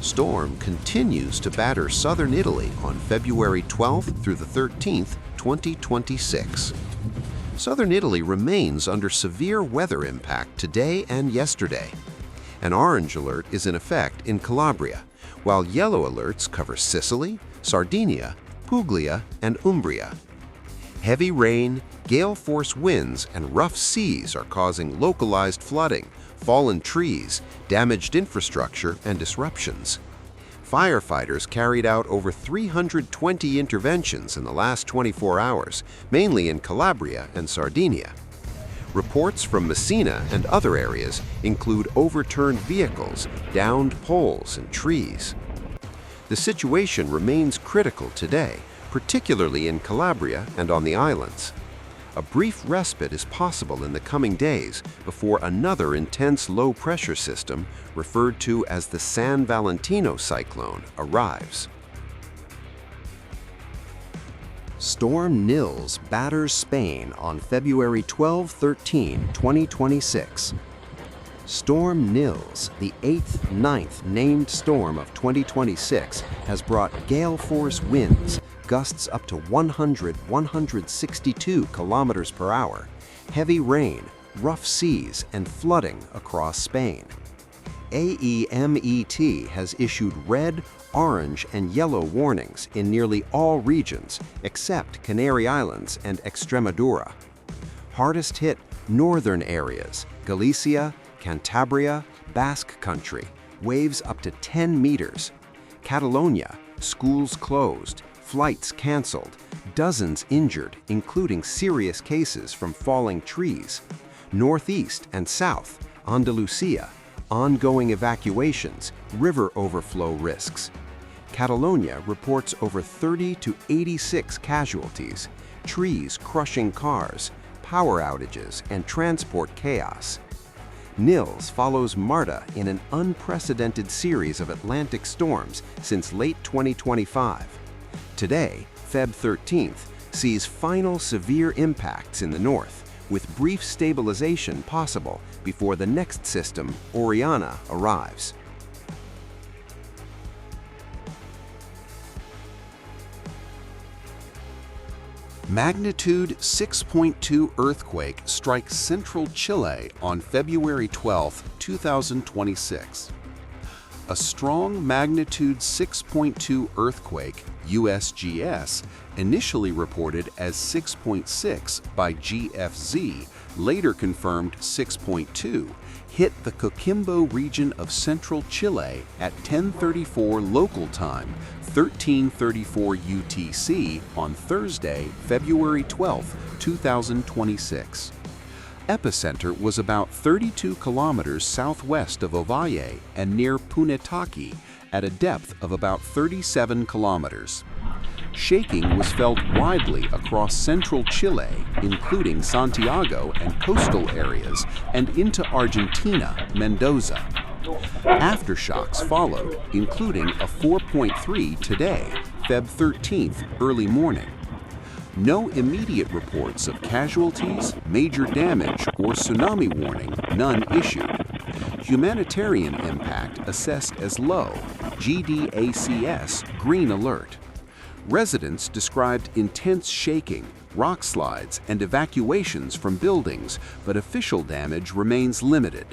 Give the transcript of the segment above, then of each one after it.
Storm continues to batter southern Italy on February 12th through the 13th, 2026. Southern Italy remains under severe weather impact today and yesterday. An orange alert is in effect in Calabria, while yellow alerts cover Sicily, Sardinia, Puglia, and Umbria. Heavy rain, gale-force winds, and rough seas are causing localized flooding, fallen trees, damaged infrastructure, and disruptions. Firefighters carried out over 320 interventions in the last 24 hours, mainly in Calabria and Sardinia. Reports from Messina and other areas include overturned vehicles, downed poles, and trees. The situation remains critical today, particularly in Calabria and on the islands. A brief respite is possible in the coming days before another intense low-pressure system, referred to as the San Valentino cyclone, arrives. Storm Nils batters Spain on February 12-13, 2026. Storm Nils, the 9th named storm of 2026, has brought gale-force winds, gusts up to 162 kilometers per hour, heavy rain, rough seas, and flooding across Spain. AEMET has issued red, orange, and yellow warnings in nearly all regions except Canary Islands and Extremadura. Hardest hit northern areas, Galicia, Cantabria, Basque Country, waves up to 10 meters. Catalonia, schools closed, flights canceled, dozens injured, including serious cases from falling trees. Northeast and south, Andalusia, ongoing evacuations, river overflow risks. Catalonia reports over 30 to 86 casualties, trees crushing cars, power outages, and transport chaos. Nils follows Marta in an unprecedented series of Atlantic storms since late 2025. Today, Feb 13th, sees final severe impacts in the north, with brief stabilization possible before the next system, Oriana, arrives. Magnitude 6.2 earthquake strikes central Chile on February 12, 2026. A strong magnitude 6.2 earthquake, USGS, initially reported as 6.6 by GFZ, later confirmed 6.2, hit the Coquimbo region of central Chile at 10:34 local time, 13:34 UTC on Thursday, February 12, 2026. Epicenter was about 32 kilometers southwest of Ovalle and near Punitaqui at a depth of about 37 kilometers. Shaking was felt widely across central Chile, including Santiago and coastal areas, and into Argentina, Mendoza. Aftershocks followed, including a 4.3 today, Feb 13th, early morning. No immediate reports of casualties, major damage, or tsunami warning, none issued. Humanitarian impact assessed as low, GDACS, green alert. Residents described intense shaking, rock slides, and evacuations from buildings, but official damage remains limited.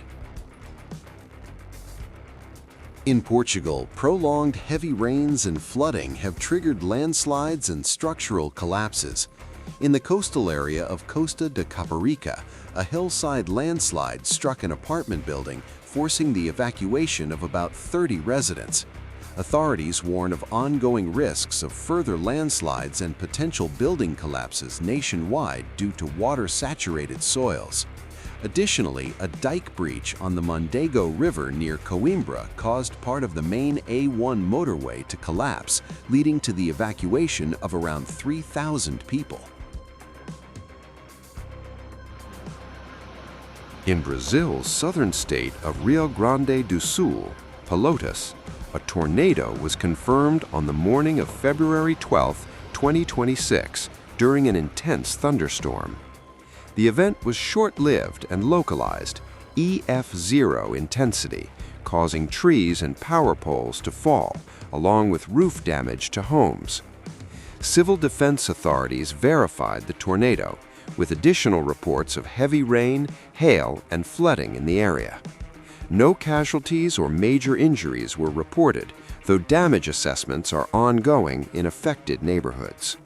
In Portugal, prolonged heavy rains and flooding have triggered landslides and structural collapses. In the coastal area of Costa de Caparica, a hillside landslide struck an apartment building, forcing the evacuation of about 30 residents. Authorities warn of ongoing risks of further landslides and potential building collapses nationwide due to water-saturated soils. Additionally, a dike breach on the Mondego River near Coimbra caused part of the main A1 motorway to collapse, leading to the evacuation of around 3,000 people. In Brazil's southern state of Rio Grande do Sul, Pelotas, a tornado was confirmed on the morning of February 12, 2026, during an intense thunderstorm. The event was short-lived and localized, EF0 intensity, causing trees and power poles to fall, along with roof damage to homes. Civil defense authorities verified the tornado, with additional reports of heavy rain, hail, and flooding in the area. No casualties or major injuries were reported, though damage assessments are ongoing in affected neighborhoods.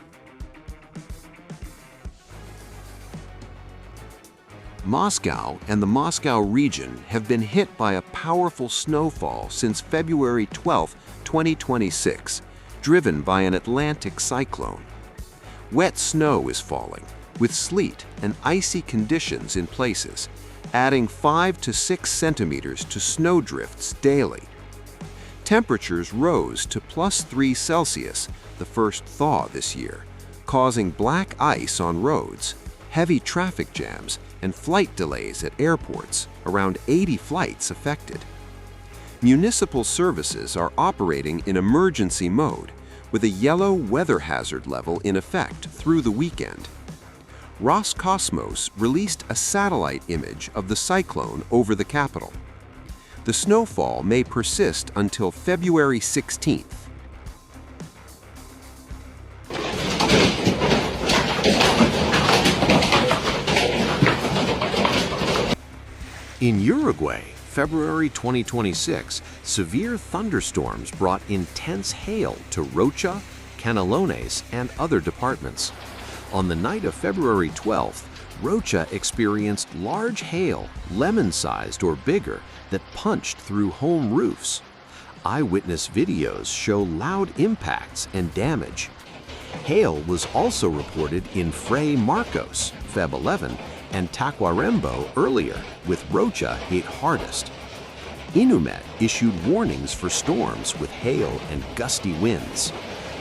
Moscow and the Moscow region have been hit by a powerful snowfall since February 12, 2026, driven by an Atlantic cyclone. Wet snow is falling, with sleet and icy conditions in places, adding 5 to 6 centimeters to snowdrifts daily. Temperatures rose to +3 Celsius, the first thaw this year, causing black ice on roads, heavy traffic jams, and flight delays at airports, around 80 flights affected. Municipal services are operating in emergency mode, with a yellow weather hazard level in effect through the weekend. Roscosmos released a satellite image of the cyclone over the capital. The snowfall may persist until February 16th. In Uruguay, February 2026, severe thunderstorms brought intense hail to Rocha, Canelones, and other departments. On the night of February 12th, Rocha experienced large hail, lemon-sized or bigger, that punched through home roofs. Eyewitness videos show loud impacts and damage. Hail was also reported in Fray Marcos, Feb 11, and Tacuarembó earlier, with Rocha hit hardest. Inumet issued warnings for storms with hail and gusty winds.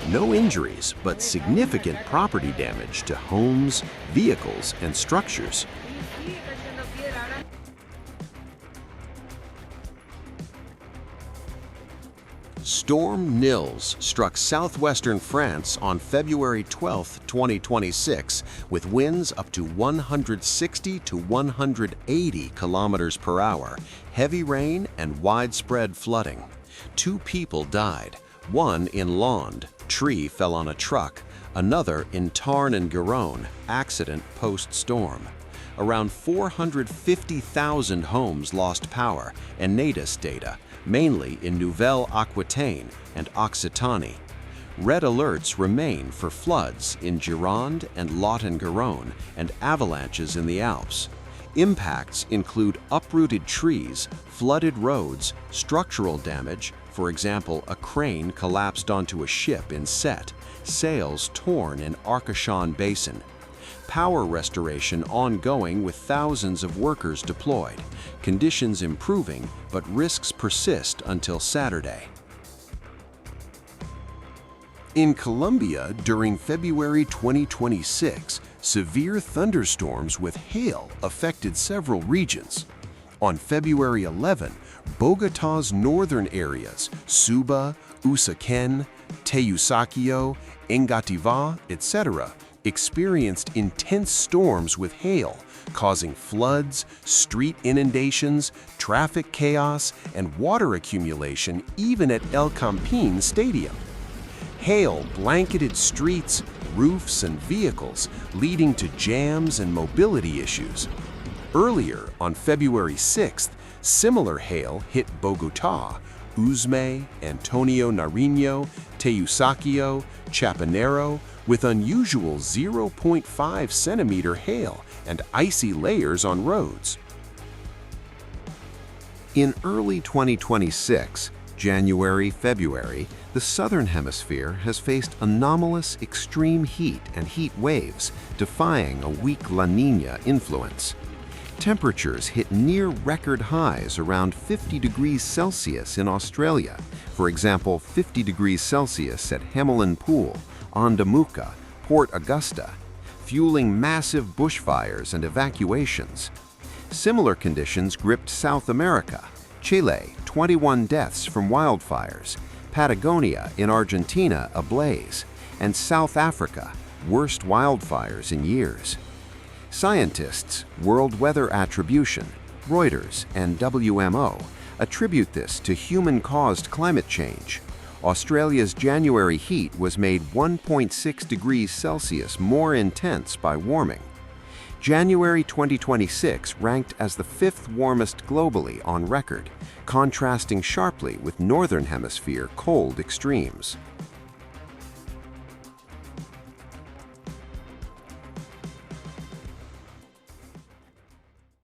No injuries, but significant property damage to homes, vehicles, and structures. Storm Nils struck southwestern France on February 12, 2026, with winds up to 160 to 180 kilometers per hour, heavy rain, and widespread flooding. 2 people died, one in Landes, tree fell on a truck, another in Tarn-et-Garonne, accident post-storm. Around 450,000 homes lost power, and NATIS data, mainly in Nouvelle-Aquitaine and Occitanie. Red alerts remain for floods in Gironde and Lot-et-Garonne and avalanches in the Alps. Impacts include uprooted trees, flooded roads, structural damage, for example, a crane collapsed onto a ship in Sète, sails torn in Arcachon Basin. Power restoration ongoing with thousands of workers deployed, conditions improving, but risks persist until Saturday. In Colombia, during February 2026, severe thunderstorms with hail affected several regions. On February 11, Bogotá's northern areas, Suba, Usaquén, Teusaquillo, Engativá, etc., experienced intense storms with hail, causing floods, street inundations, traffic chaos, and water accumulation even at El Campín Stadium. Hail blanketed streets, roofs, and vehicles, leading to jams and mobility issues. Earlier, on February 6th, similar hail hit Bogotá, Usme, Antonio Nariño, Teusaquillo, Chapinero, with unusual 0.5 centimeter hail and icy layers on roads. In early 2026, January, February, the Southern Hemisphere has faced anomalous extreme heat and heat waves, defying a weak La Niña influence. Temperatures hit near record highs around 50 degrees Celsius in Australia, for example 50 degrees Celsius at Hemelin Pool, Ondamuka, Port Augusta, fueling massive bushfires and evacuations. Similar conditions gripped South America, Chile, 21 deaths from wildfires, Patagonia in Argentina ablaze, and South Africa, worst wildfires in years. Scientists, World Weather Attribution, Reuters, and WMO attribute this to human-caused climate change. Australia's January heat was made 1.6 degrees Celsius more intense by warming. January 2026 ranked as the 5th warmest globally on record, contrasting sharply with Northern Hemisphere cold extremes.